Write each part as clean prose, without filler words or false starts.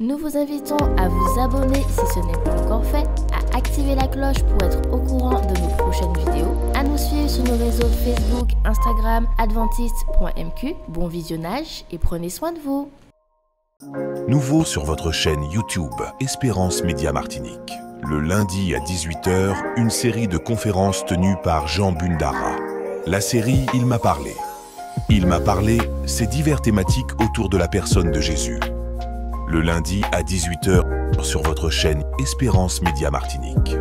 Nous vous invitons à vous abonner si ce n'est pas encore fait, à activer la cloche pour être au courant de nos prochaines vidéos, à nous suivre sur nos réseaux Facebook, Instagram, adventiste.mq. Bon visionnage et prenez soin de vous. Nouveau sur votre chaîne YouTube Espérance Média Martinique. Le lundi à 18 h, une série de conférences tenues par Jean Bundara. La série Il m'a parlé. Il m'a parlé, c'est divers thématiques autour de la personne de Jésus. Le lundi à 18 h sur votre chaîne Espérance Média Martinique.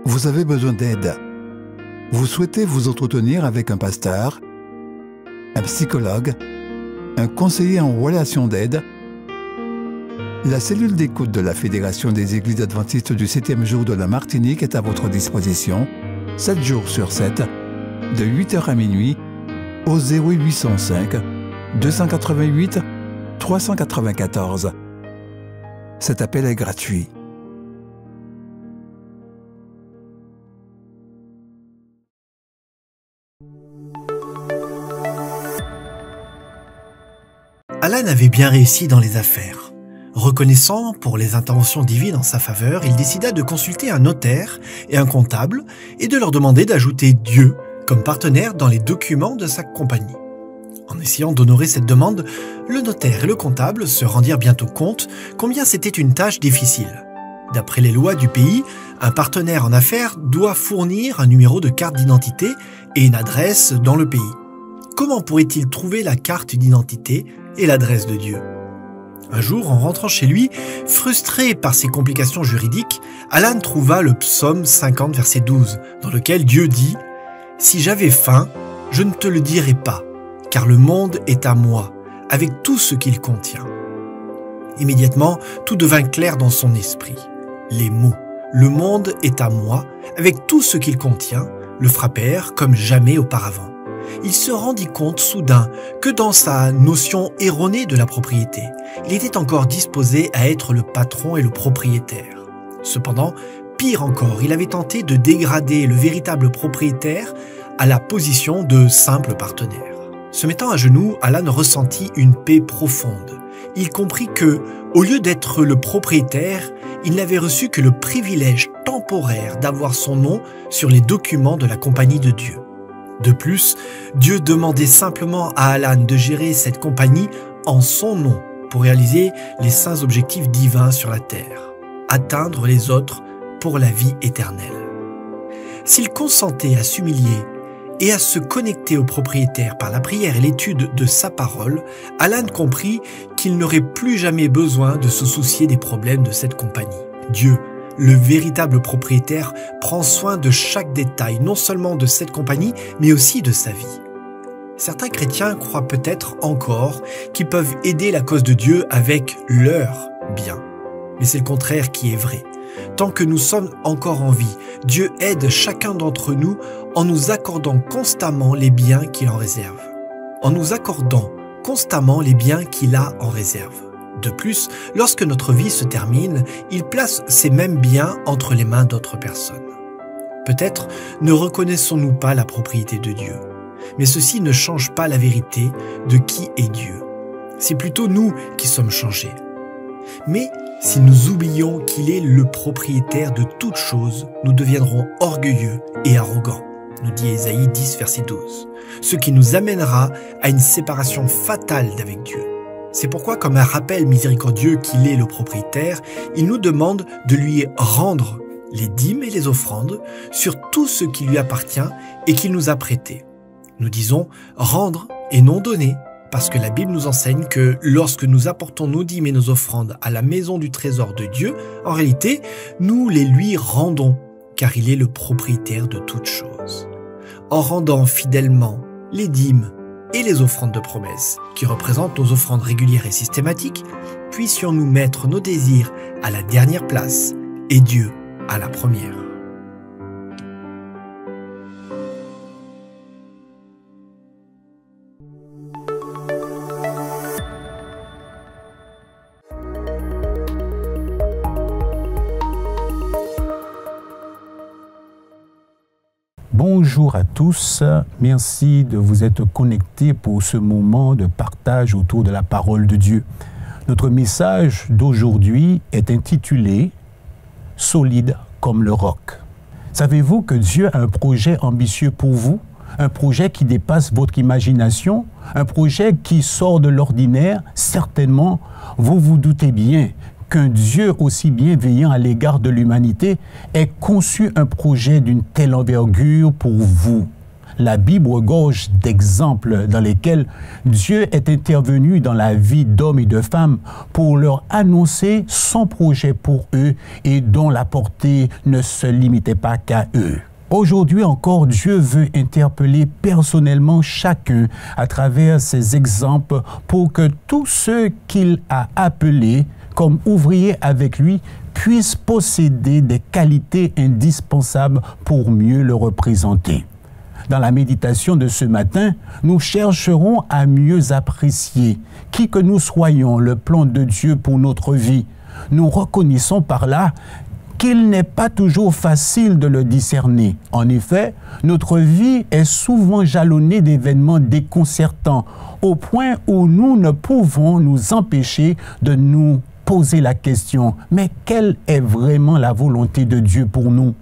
Vous avez besoin d'aide. Vous souhaitez vous entretenir avec un pasteur, un psychologue, un conseiller en relation d'aide. La cellule d'écoute de la Fédération des Églises adventistes du 7e jour de la Martinique est à votre disposition, 7 jours sur 7, de 8 h à minuit, au 0805 288 394. Cet appel est gratuit. Alan avait bien réussi dans les affaires. Reconnaissant pour les interventions divines en sa faveur, il décida de consulter un notaire et un comptable et de leur demander d'ajouter Dieu comme partenaire dans les documents de sa compagnie. En essayant d'honorer cette demande, le notaire et le comptable se rendirent bientôt compte combien c'était une tâche difficile. D'après les lois du pays, un partenaire en affaires doit fournir un numéro de carte d'identité et une adresse dans le pays. Comment pourrait-il trouver la carte d'identité et l'adresse de Dieu? Un jour, en rentrant chez lui, frustré par ces complications juridiques, Alan trouva le psaume 50, verset 12, dans lequel Dieu dit « Si j'avais faim, je ne te le dirais pas, car le monde est à moi, avec tout ce qu'il contient. » Immédiatement, tout devint clair dans son esprit. Les mots « Le monde est à moi, avec tout ce qu'il contient » le frappèrent comme jamais auparavant. Il se rendit compte soudain que dans sa notion erronée de la propriété, il était encore disposé à être le patron et le propriétaire. Cependant, pire encore, il avait tenté de dégrader le véritable propriétaire à la position de simple partenaire. Se mettant à genoux, Alan ressentit une paix profonde. Il comprit que, au lieu d'être le propriétaire, il n'avait reçu que le privilège temporaire d'avoir son nom sur les documents de la compagnie de Dieu. De plus, Dieu demandait simplement à Alan de gérer cette compagnie en son nom pour réaliser les saints objectifs divins sur la terre, atteindre les autres pour la vie éternelle. S'il consentait à s'humilier et à se connecter au propriétaire par la prière et l'étude de sa parole, Alan comprit qu'il n'aurait plus jamais besoin de se soucier des problèmes de cette compagnie. Dieu, le véritable propriétaire, prend soin de chaque détail, non seulement de cette compagnie, mais aussi de sa vie. Certains chrétiens croient peut-être encore qu'ils peuvent aider la cause de Dieu avec leurs biens. Mais c'est le contraire qui est vrai. Tant que nous sommes encore en vie, Dieu aide chacun d'entre nous en nous accordant constamment les biens qu'il en réserve. En nous accordant constamment les biens qu'il a en réserve. De plus, lorsque notre vie se termine, il place ces mêmes biens entre les mains d'autres personnes. Peut-être ne reconnaissons-nous pas la propriété de Dieu, mais ceci ne change pas la vérité de qui est Dieu. C'est plutôt nous qui sommes changés. Mais si nous oublions qu'il est le propriétaire de toutes choses, nous deviendrons orgueilleux et arrogants, nous dit Ésaïe 10, verset 12, ce qui nous amènera à une séparation fatale d'avec Dieu. C'est pourquoi, comme un rappel miséricordieux qu'il est le propriétaire, il nous demande de lui rendre les dîmes et les offrandes sur tout ce qui lui appartient et qu'il nous a prêté. Nous disons rendre et non donner, parce que la Bible nous enseigne que lorsque nous apportons nos dîmes et nos offrandes à la maison du trésor de Dieu, en réalité, nous les lui rendons, car il est le propriétaire de toutes choses. En rendant fidèlement les dîmes et les offrandes de promesse, qui représentent nos offrandes régulières et systématiques, puissions-nous mettre nos désirs à la dernière place et Dieu à la première. Bonjour à tous, merci de vous être connectés pour ce moment de partage autour de la parole de Dieu. Notre message d'aujourd'hui est intitulé « Solide comme le roc ». Savez-vous que Dieu a un projet ambitieux pour vous? Un projet qui dépasse votre imagination? Un projet qui sort de l'ordinaire? Certainement, vous vous doutez bien qu'un Dieu aussi bienveillant à l'égard de l'humanité ait conçu un projet d'une telle envergure pour vous. La Bible regorge d'exemples dans lesquels Dieu est intervenu dans la vie d'hommes et de femmes pour leur annoncer son projet pour eux et dont la portée ne se limitait pas qu'à eux. Aujourd'hui encore, Dieu veut interpeller personnellement chacun à travers ces exemples pour que tous ceux qu'il a appelés comme ouvriers avec lui puissent posséder des qualités indispensables pour mieux le représenter. Dans la méditation de ce matin, nous chercherons à mieux apprécier, qui que nous soyons, le plan de Dieu pour notre vie. Nous reconnaissons par là qu'il n'est pas toujours facile de le discerner. En effet, notre vie est souvent jalonnée d'événements déconcertants, au point où nous ne pouvons nous empêcher de nous poser la question, mais quelle est vraiment la volonté de Dieu pour nous?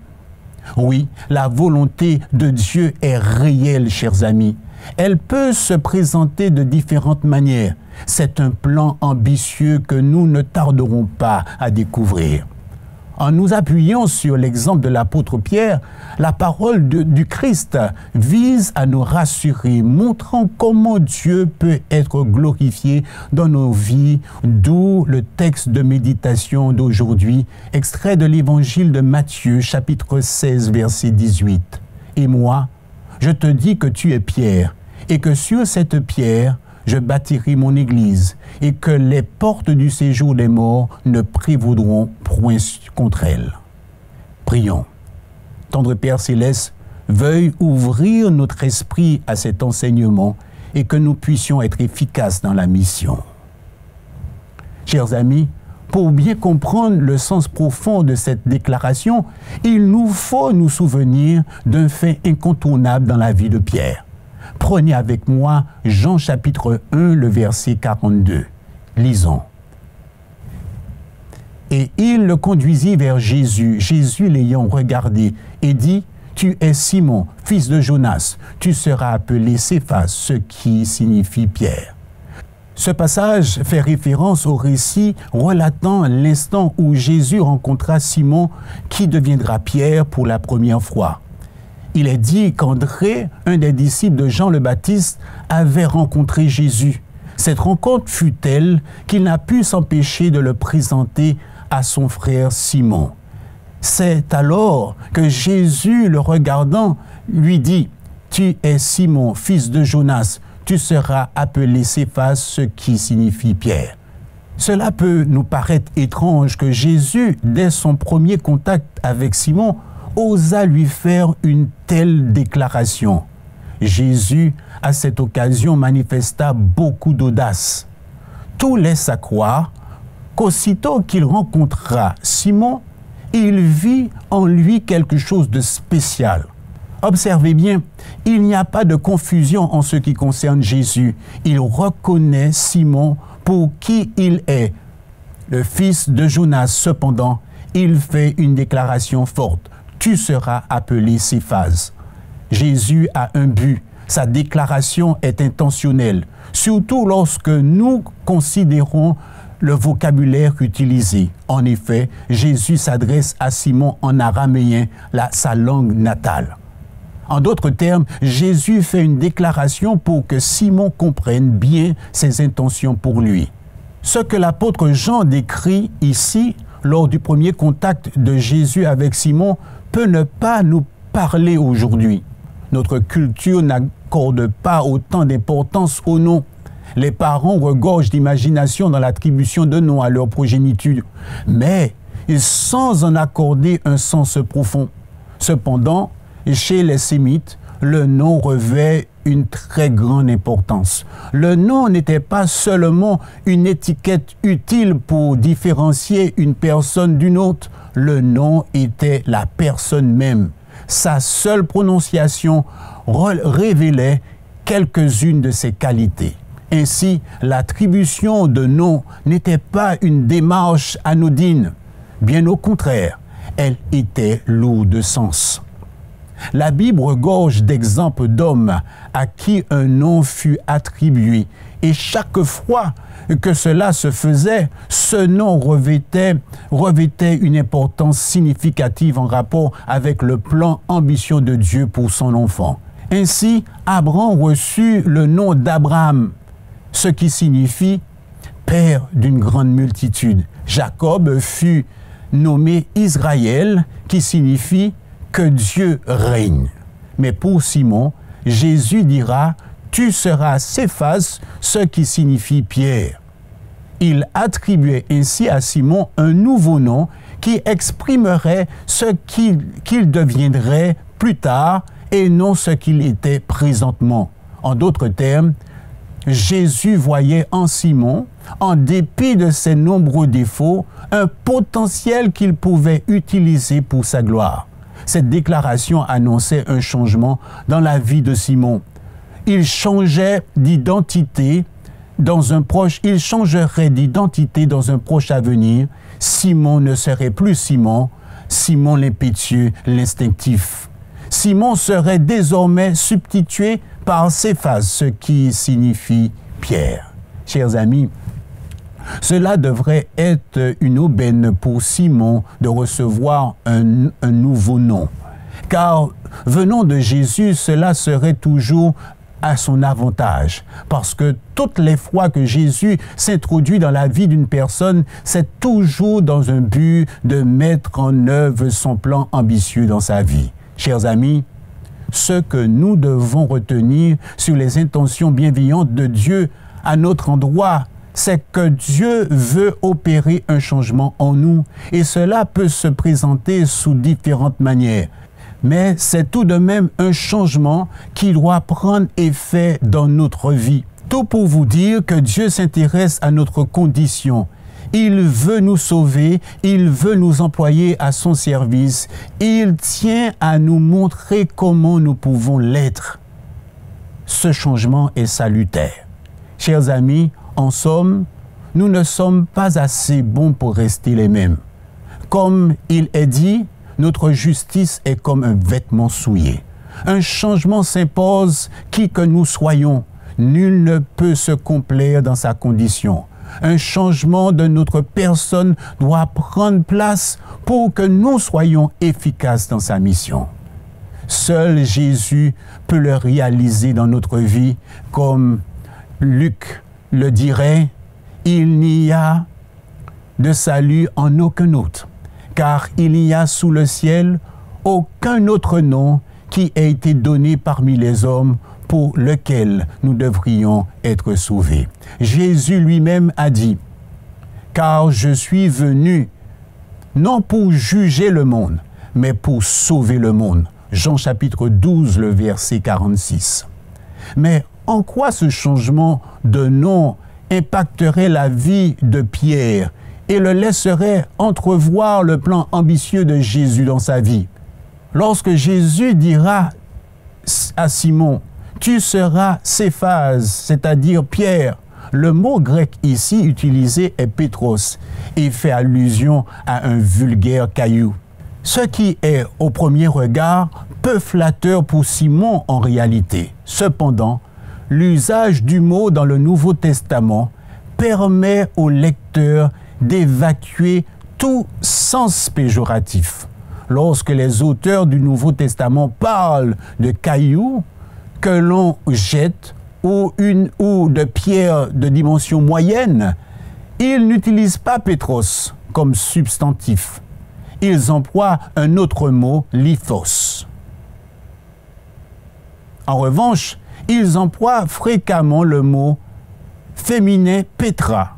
Oui, la volonté de Dieu est réelle, chers amis. Elle peut se présenter de différentes manières. C'est un plan ambitieux que nous ne tarderons pas à découvrir. En nous appuyant sur l'exemple de l'apôtre Pierre, la parole du Christ vise à nous rassurer, montrant comment Dieu peut être glorifié dans nos vies, d'où le texte de méditation d'aujourd'hui, extrait de l'évangile de Matthieu, chapitre 16, verset 18. « Et moi, je te dis que tu es Pierre, et que sur cette pierre, je bâtirai mon église, et que les portes du séjour des morts ne prévaudront point contre elle. » Prions. Tendre Père Céleste, veuille ouvrir notre esprit à cet enseignement et que nous puissions être efficaces dans la mission. Chers amis, pour bien comprendre le sens profond de cette déclaration, il nous faut nous souvenir d'un fait incontournable dans la vie de Pierre. Prenez avec moi Jean chapitre 1, le verset 42. Lisons. Et il le conduisit vers Jésus. Jésus l'ayant regardé et dit, « Tu es Simon, fils de Jonas, tu seras appelé Céphas, ce qui signifie Pierre. » Ce passage fait référence au récit relatant l'instant où Jésus rencontra Simon qui deviendra Pierre pour la première fois. Il est dit qu'André, un des disciples de Jean le Baptiste, avait rencontré Jésus. Cette rencontre fut telle qu'il n'a pu s'empêcher de le présenter à son frère Simon. C'est alors que Jésus, le regardant, lui dit, « Tu es Simon, fils de Jonas, tu seras appelé Céphas, ce qui signifie Pierre. » Cela peut nous paraître étrange que Jésus, dès son premier contact avec Simon, osa lui faire une telle déclaration. Jésus, à cette occasion, manifesta beaucoup d'audace. Tout laisse à croire qu'aussitôt qu'il rencontra Simon, il vit en lui quelque chose de spécial. Observez bien, il n'y a pas de confusion en ce qui concerne Jésus. Il reconnaît Simon pour qui il est. Le fils de Jonas, cependant, il fait une déclaration forte. Tu seras appelé Céphas. Jésus a un but. Sa déclaration est intentionnelle, surtout lorsque nous considérons le vocabulaire utilisé. En effet, Jésus s'adresse à Simon en araméen, sa langue natale. En d'autres termes, Jésus fait une déclaration pour que Simon comprenne bien ses intentions pour lui. Ce que l'apôtre Jean décrit ici, lors du premier contact de Jésus avec Simon, peut ne pas nous parler aujourd'hui. Notre culture n'accorde pas autant d'importance aux noms. Les parents regorgent d'imagination dans l'attribution de noms à leur progéniture, mais sans en accorder un sens profond. Cependant, chez les Sémites, le nom revêt une très grande importance. Le nom n'était pas seulement une étiquette utile pour différencier une personne d'une autre. Le nom était la personne même. Sa seule prononciation révélait quelques-unes de ses qualités. Ainsi, l'attribution de nom n'était pas une démarche anodine. Bien au contraire, elle était lourde de sens. La Bible regorge d'exemples d'hommes à qui un nom fut attribué, et chaque fois que cela se faisait, ce nom revêtait une importance significative en rapport avec le plan ambitieux de Dieu pour son enfant. Ainsi, Abraham reçut le nom d'Abraham, ce qui signifie « père d'une grande multitude ». Jacob fut nommé Israël, qui signifie « que Dieu règne ». Mais pour Simon, Jésus dira « tu seras Céphas », ce qui signifie Pierre. Il attribuait ainsi à Simon un nouveau nom qui exprimerait ce qu'il deviendrait plus tard et non ce qu'il était présentement. En d'autres termes, Jésus voyait en Simon, en dépit de ses nombreux défauts, un potentiel qu'il pouvait utiliser pour sa gloire. Cette déclaration annonçait un changement dans la vie de Simon. Il changerait d'identité dans un proche avenir. Simon ne serait plus Simon l'impétueux, l'instinctif. Simon serait désormais substitué par Céphas, ce qui signifie Pierre. Chers amis, cela devrait être une aubaine pour Simon de recevoir un nouveau nom. Car venant de Jésus, cela serait toujours à son avantage. Parce que toutes les fois que Jésus s'introduit dans la vie d'une personne, c'est toujours dans un but de mettre en œuvre son plan ambitieux dans sa vie. Chers amis, ce que nous devons retenir sur les intentions bienveillantes de Dieu à notre endroit, c'est que Dieu veut opérer un changement en nous et cela peut se présenter sous différentes manières. Mais c'est tout de même un changement qui doit prendre effet dans notre vie. Tout pour vous dire que Dieu s'intéresse à notre condition. Il veut nous sauver, il veut nous employer à son service. Il tient à nous montrer comment nous pouvons l'être. Ce changement est salutaire. Chers amis, en somme, nous ne sommes pas assez bons pour rester les mêmes. Comme il est dit, notre justice est comme un vêtement souillé. Un changement s'impose, qui que nous soyons. Nul ne peut se complaire dans sa condition. Un changement de notre personne doit prendre place pour que nous soyons efficaces dans sa mission. Seul Jésus peut le réaliser dans notre vie, comme Luc le dirait, il n'y a de salut en aucun autre, car il n'y a sous le ciel aucun autre nom qui ait été donné parmi les hommes pour lequel nous devrions être sauvés. Jésus lui-même a dit, « Car je suis venu non pour juger le monde, mais pour sauver le monde. » Jean chapitre 12, le verset 46. Mais en quoi ce changement de nom impacterait la vie de Pierre et le laisserait entrevoir le plan ambitieux de Jésus dans sa vie? Lorsque Jésus dira à Simon, « Tu seras Céphas », c'est-à-dire Pierre, le mot grec ici utilisé est Pétros et fait allusion à un vulgaire caillou. Ce qui est, au premier regard, peu flatteur pour Simon en réalité. Cependant, l'usage du mot dans le Nouveau Testament permet au lecteur d'évacuer tout sens péjoratif. Lorsque les auteurs du Nouveau Testament parlent de cailloux que l'on jette ou de pierres de dimension moyenne, ils n'utilisent pas Pétros comme substantif. Ils emploient un autre mot, lithos. En revanche, ils emploient fréquemment le mot féminin Pétra,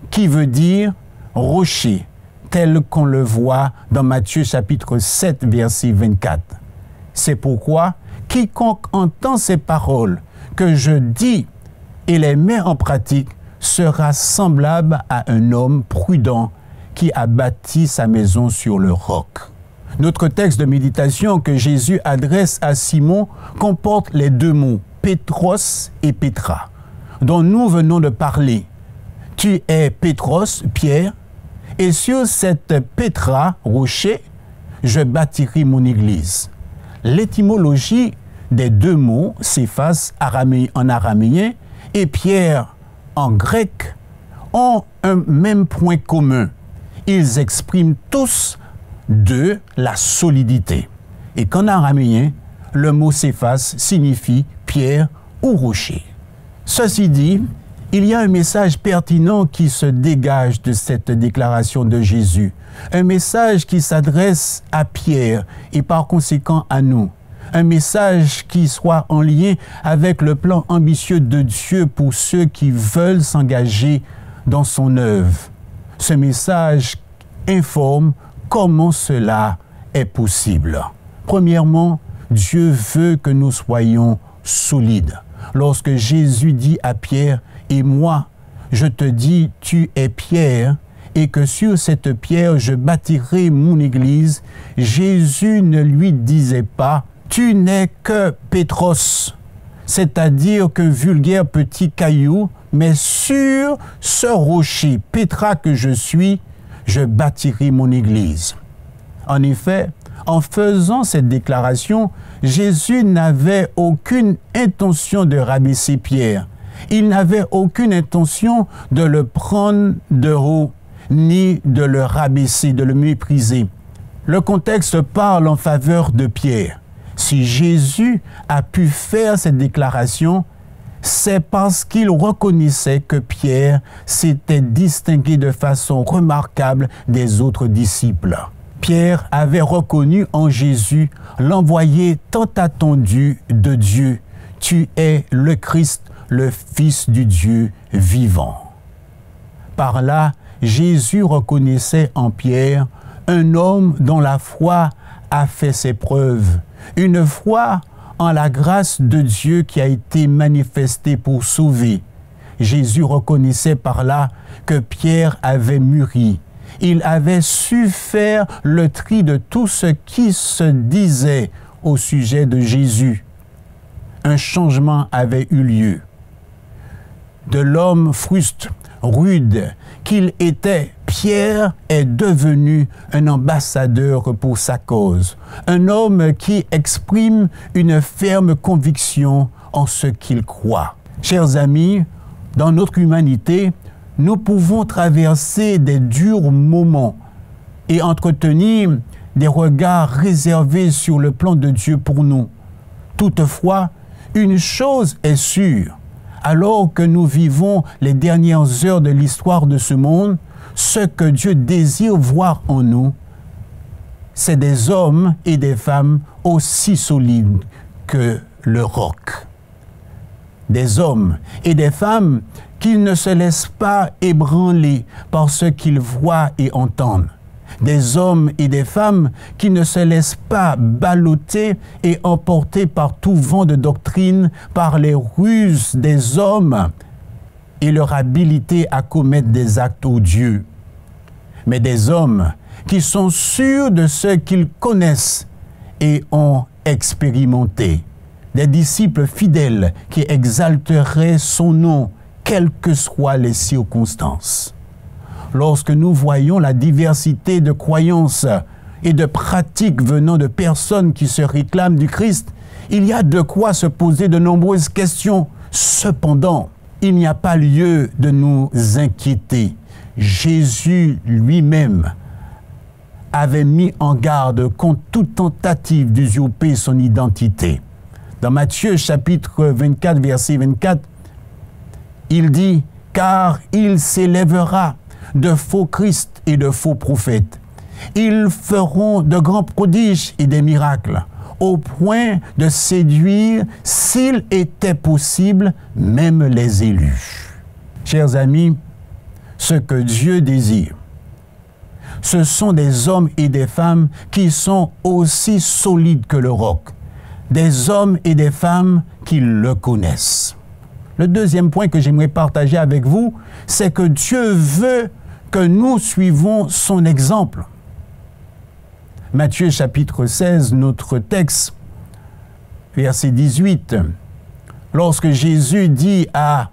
qui veut dire rocher, tel qu'on le voit dans Matthieu chapitre 7, verset 24. C'est pourquoi quiconque entend ces paroles que je dis et les met en pratique sera semblable à un homme prudent qui a bâti sa maison sur le roc. Notre texte de méditation que Jésus adresse à Simon comporte les deux mots « Pétros » et « Pétra », dont nous venons de parler. Tu es Pétros, Pierre, et sur cette Pétra, rocher, je bâtirai mon église. L'étymologie des deux mots, Céphas en araméen et Pierre en grec, ont un même point commun. Ils expriment tous de la solidité. Et qu'en araméen, le mot Céphas signifie pierre ou rocher. Ceci dit, il y a un message pertinent qui se dégage de cette déclaration de Jésus. Un message qui s'adresse à Pierre et par conséquent à nous. Un message qui soit en lien avec le plan ambitieux de Dieu pour ceux qui veulent s'engager dans son œuvre. Ce message informe comment cela est possible. Premièrement, Dieu veut que nous soyons solides. Lorsque Jésus dit à Pierre, « Et moi, je te dis, tu es Pierre, et que sur cette pierre je bâtirai mon église », Jésus ne lui disait pas, « Tu n'es que Pétros », c'est-à-dire qu'un vulgaire petit caillou, mais sur ce rocher, Pétra que je suis, je bâtirai mon église. En effet, en faisant cette déclaration, Jésus n'avait aucune intention de rabaisser Pierre. Il n'avait aucune intention de le prendre de haut, ni de le rabaisser, de le mépriser. Le contexte parle en faveur de Pierre. Si Jésus a pu faire cette déclaration, c'est parce qu'il reconnaissait que Pierre s'était distingué de façon remarquable des autres disciples. Pierre avait reconnu en Jésus l'envoyé tant attendu de Dieu. Tu es le Christ, le Fils du Dieu vivant. Par là, Jésus reconnaissait en Pierre un homme dont la foi a fait ses preuves, une foi en la grâce de Dieu qui a été manifestée pour sauver. Jésus reconnaissait par là que Pierre avait mûri. Il avait su faire le tri de tout ce qui se disait au sujet de Jésus. Un changement avait eu lieu. De l'homme fruste, rude qu'il était, Pierre est devenu un ambassadeur pour sa cause, un homme qui exprime une ferme conviction en ce qu'il croit. Chers amis, dans notre humanité, nous pouvons traverser des durs moments et entretenir des regards réservés sur le plan de Dieu pour nous. Toutefois, une chose est sûre, alors que nous vivons les dernières heures de l'histoire de ce monde, ce que Dieu désire voir en nous, c'est des hommes et des femmes aussi solides que le roc. Des hommes et des femmes qui ne se laissent pas ébranler par ce qu'ils voient et entendent. Des hommes et des femmes qui ne se laissent pas balloter et emporter par tout vent de doctrine, par les ruses des hommes et leur habileté à commettre des actes odieux. Mais des hommes qui sont sûrs de ce qu'ils connaissent et ont expérimenté. Des disciples fidèles qui exalteraient son nom, quelles que soient les circonstances. Lorsque nous voyons la diversité de croyances et de pratiques venant de personnes qui se réclament du Christ, il y a de quoi se poser de nombreuses questions. Cependant, il n'y a pas lieu de nous inquiéter. Jésus lui-même avait mis en garde contre toute tentative d'usurper son identité. Dans Matthieu chapitre 24, verset 24, il dit « Car il s'élèvera de faux Christ et de faux prophètes. Ils feront de grands prodiges et des miracles, au point de séduire, s'il était possible, même les élus. » Chers amis, ce que Dieu désire, ce sont des hommes et des femmes qui sont aussi solides que le roc, des hommes et des femmes qui le connaissent. Le deuxième point que j'aimerais partager avec vous, c'est que Dieu veut que nous suivons son exemple. Matthieu chapitre 16, notre texte, verset 18. Lorsque Jésus dit à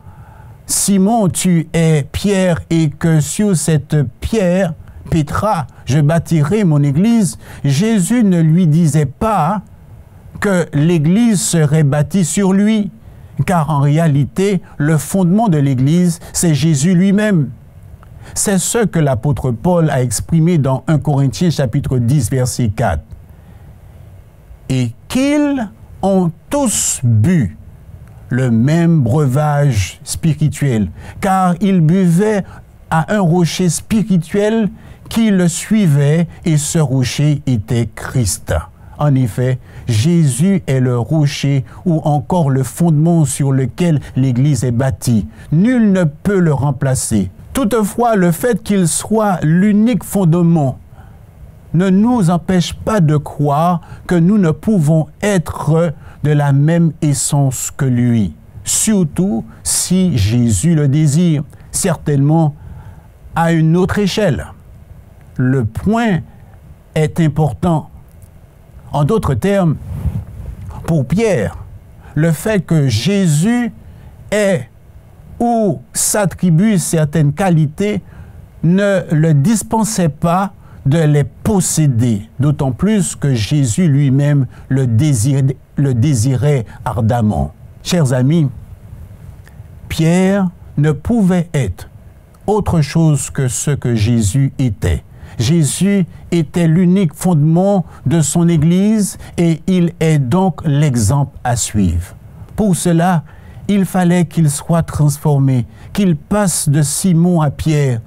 Simon, tu es Pierre, et que sur cette pierre, Pétra, je bâtirai mon église, Jésus ne lui disait pas que l'église serait bâtie sur lui, car en réalité, le fondement de l'église, c'est Jésus lui-même. C'est ce que l'apôtre Paul a exprimé dans 1 Corinthiens chapitre 10, verset 4. Et qu'ils ont tous bu le même breuvage spirituel, car ils buvaient à un rocher spirituel qui le suivait, et ce rocher était Christ. En effet, Jésus est le rocher ou encore le fondement sur lequel l'Église est bâtie. Nul ne peut le remplacer. Toutefois, le fait qu'il soit l'unique fondement ne nous empêche pas de croire que nous ne pouvons être de la même essence que lui, surtout si Jésus le désire, certainement à une autre échelle. Le point est important. En d'autres termes, pour Pierre, le fait que Jésus est ou s'attribue certaines qualités ne le dispensait pas de les posséder, d'autant plus que Jésus lui-même le désirait ardemment. Chers amis, Pierre ne pouvait être autre chose que ce que Jésus était. Jésus était l'unique fondement de son Église et il est donc l'exemple à suivre. Pour cela, il fallait qu'il soit transformé, qu'il passe de Simon à Pierre,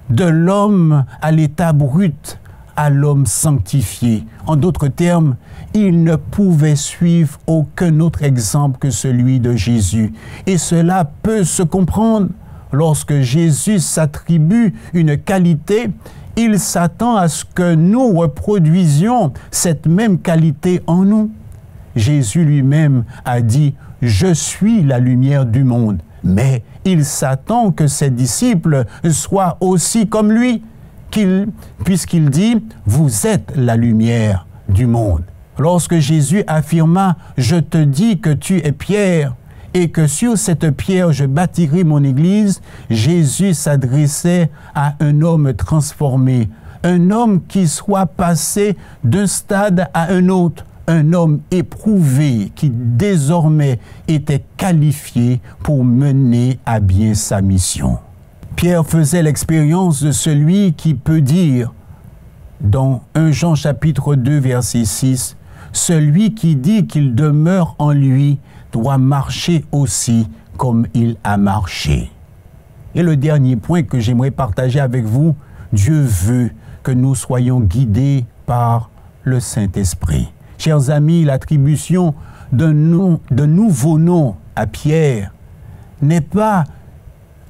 de l'homme à l'état brut à l'homme sanctifié. En d'autres termes, il ne pouvait suivre aucun autre exemple que celui de Jésus. Et cela peut se comprendre. Lorsque Jésus s'attribue une qualité, il s'attend à ce que nous reproduisions cette même qualité en nous. Jésus lui-même a dit « Je suis la lumière du monde ». Mais il s'attend que ses disciples soient aussi comme lui, puisqu'il dit « Vous êtes la lumière du monde ». Lorsque Jésus affirma « Je te dis que tu es Pierre », et que sur cette pierre je bâtirai mon église, Jésus s'adressait à un homme transformé, un homme qui soit passé d'un stade à un autre, un homme éprouvé qui désormais était qualifié pour mener à bien sa mission. Pierre faisait l'expérience de celui qui peut dire, dans 1 Jean chapitre 2 verset 6, « Celui qui dit qu'il demeure en lui doit marcher aussi comme il a marché. » Et le dernier point que j'aimerais partager avec vous, Dieu veut que nous soyons guidés par le Saint-Esprit. Chers amis, l'attribution de nouveaux noms à Pierre n'est pas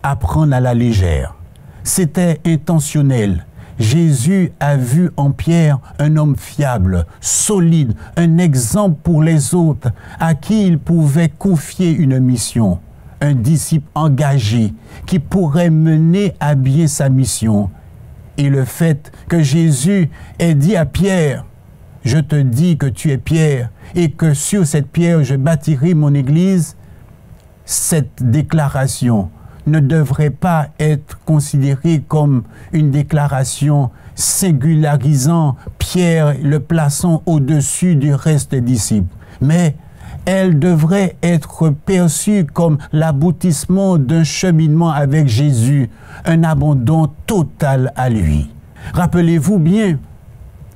à prendre à la légère. C'était intentionnel. Jésus a vu en Pierre un homme fiable, solide, un exemple pour les autres, à qui il pouvait confier une mission, un disciple engagé qui pourrait mener à bien sa mission. Et le fait que Jésus ait dit à Pierre, « Je te dis que tu es Pierre, et que sur cette pierre je bâtirai mon église », cette déclaration ne devrait pas être considérée comme une déclaration singularisant Pierre, le plaçant au-dessus du reste des disciples, mais elle devrait être perçue comme l'aboutissement d'un cheminement avec Jésus, un abandon total à lui. Rappelez-vous bien,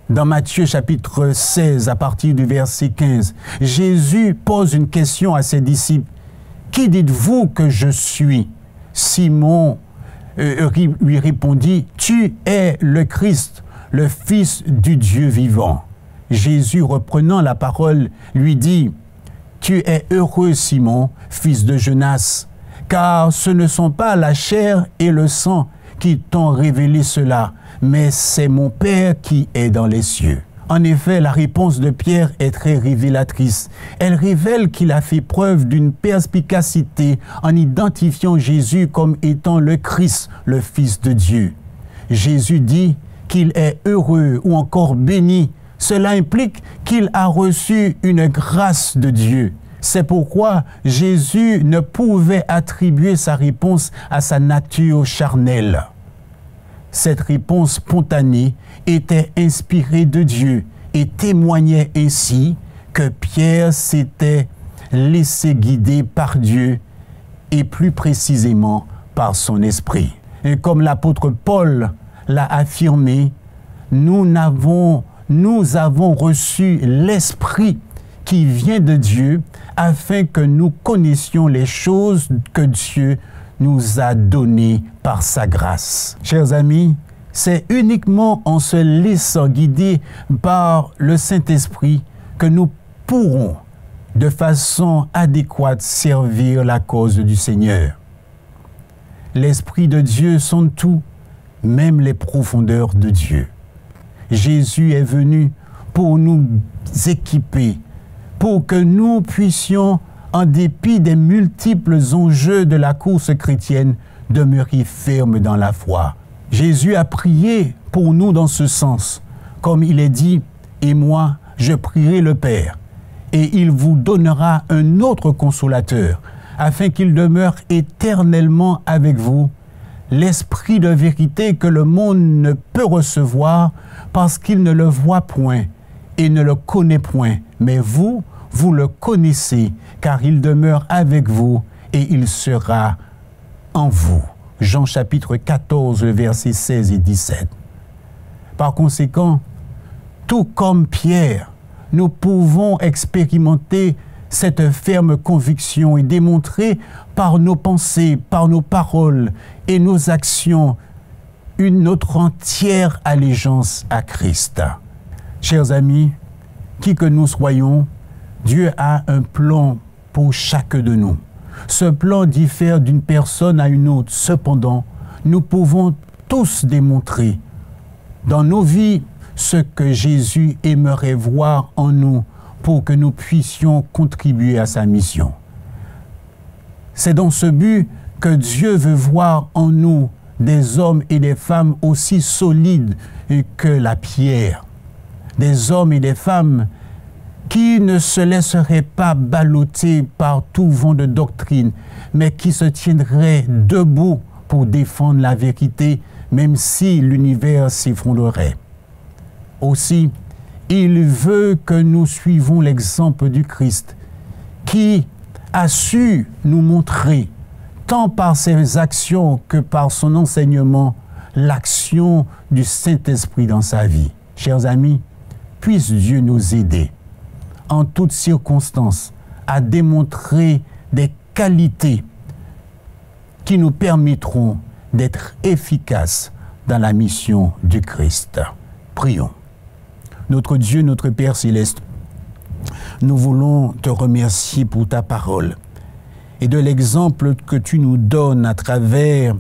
dans Matthieu chapitre 16, à partir du verset 15, Jésus pose une question à ses disciples. « Qui dites-vous que je suis ?» Simon lui répondit, « Tu es le Christ, le Fils du Dieu vivant. » Jésus, reprenant la parole, lui dit, « Tu es heureux, Simon, fils de Jonas, car ce ne sont pas la chair et le sang qui t'ont révélé cela, mais c'est mon Père qui est dans les cieux. » En effet, la réponse de Pierre est très révélatrice. Elle révèle qu'il a fait preuve d'une perspicacité en identifiant Jésus comme étant le Christ, le Fils de Dieu. Jésus dit qu'il est heureux ou encore béni Cela implique qu'il a reçu une grâce de Dieu. C'est pourquoi Jésus ne pouvait attribuer sa réponse à sa nature charnelle. Cette réponse spontanée était inspirée de Dieu et témoignait ainsi que Pierre s'était laissé guider par Dieu et plus précisément par son esprit. Et comme l'apôtre Paul l'a affirmé, nous avons reçu l'esprit qui vient de Dieu afin que nous connaissions les choses que Dieu nous a données par sa grâce. Chers amis, c'est uniquement en se laissant guider par le Saint-Esprit que nous pourrons de façon adéquate servir la cause du Seigneur. L'Esprit de Dieu sonde tout, même les profondeurs de Dieu. Jésus est venu pour nous équiper, pour que nous puissions, en dépit des multiples enjeux de la course chrétienne, demeurer fermes dans la foi. Jésus a prié pour nous dans ce sens, comme il est dit, « Et moi, je prierai le Père, et il vous donnera un autre consolateur, afin qu'il demeure éternellement avec vous, l'Esprit de vérité que le monde ne peut recevoir parce qu'il ne le voit point et ne le connaît point. Mais vous, vous le connaissez, car il demeure avec vous et il sera en vous. » Jean chapitre 14, versets 16 et 17. Par conséquent, tout comme Pierre, nous pouvons expérimenter cette ferme conviction et démontrer par nos pensées, par nos paroles et nos actions notre entière allégeance à Christ. Chers amis, qui que nous soyons, Dieu a un plan pour chacun de nous. Ce plan diffère d'une personne à une autre. Cependant, nous pouvons tous démontrer dans nos vies ce que Jésus aimerait voir en nous pour que nous puissions contribuer à sa mission. C'est dans ce but que Dieu veut voir en nous des hommes et des femmes aussi solides que la pierre. Des hommes et des femmes qui ne se laisseraient pas balloter par tout vent de doctrine, mais qui se tiendraient debout pour défendre la vérité, même si l'univers s'effondrerait. Aussi, il veut que nous suivons l'exemple du Christ, qui a su nous montrer, tant par ses actions que par son enseignement, l'action du Saint-Esprit dans sa vie. Chers amis, puisse Dieu nous aider en toutes circonstances à démontrer des qualités qui nous permettront d'être efficaces dans la mission du Christ. Prions. Notre Dieu, notre Père céleste, nous voulons te remercier pour ta parole et de l'exemple que tu nous donnes à travers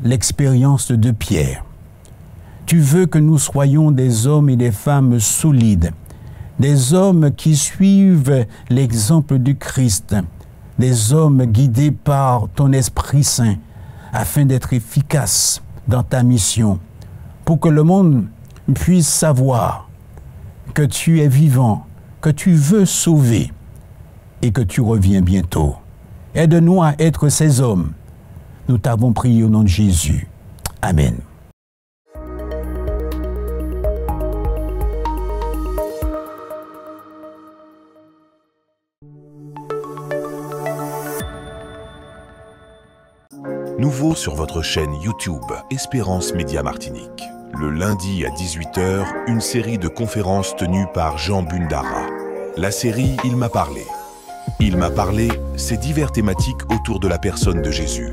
l'expérience de Pierre. Tu veux que nous soyons des hommes et des femmes solides, des hommes qui suivent l'exemple du Christ, des hommes guidés par ton Esprit Saint, afin d'être efficaces dans ta mission, pour que le monde puisse savoir que tu es vivant, que tu veux sauver et que tu reviens bientôt. Aide-nous à être ces hommes. Nous t'avons prié au nom de Jésus. Amen. Nouveau sur votre chaîne YouTube Espérance Média Martinique. Le lundi à 18h, une série de conférences tenues par Jean Bundara. La série « Il m'a parlé ». Il m'a parlé, c'est divers thématiques autour de la personne de Jésus.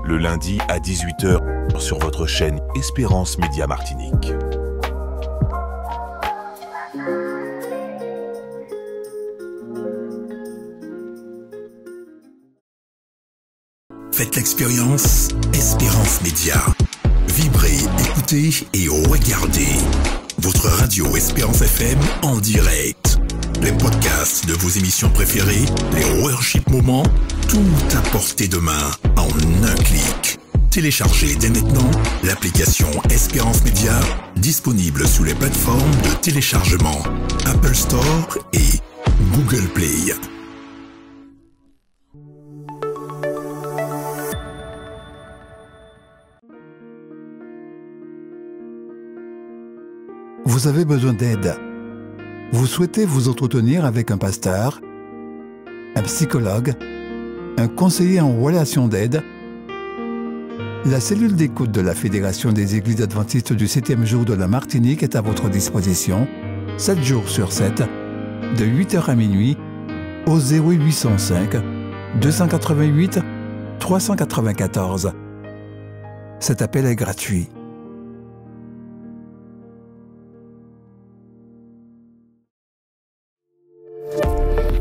Le lundi à 18h sur votre chaîne Espérance Média Martinique. Faites l'expérience Espérance Média. Vibrez, écoutez et regardez votre radio Espérance FM en direct. Les podcasts de vos émissions préférées, les worship moments, tout à portée de main en un clic. Téléchargez dès maintenant l'application Espérance Média, disponible sous les plateformes de téléchargement Apple Store et Google Play. Vous avez besoin d'aide. Vous souhaitez vous entretenir avec un pasteur, un psychologue, un conseiller en relation d'aide. La cellule d'écoute de la Fédération des Églises adventistes du 7e jour de la Martinique est à votre disposition, 7 jours sur 7, de 8h à minuit, au 0805 288 394. Cet appel est gratuit.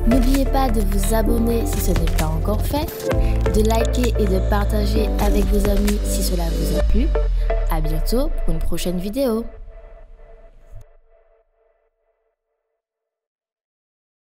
N'oubliez pas de vous abonner si ce n'est pas encore fait, de liker et de partager avec vos amis si cela vous a plu. À bientôt pour une prochaine vidéo.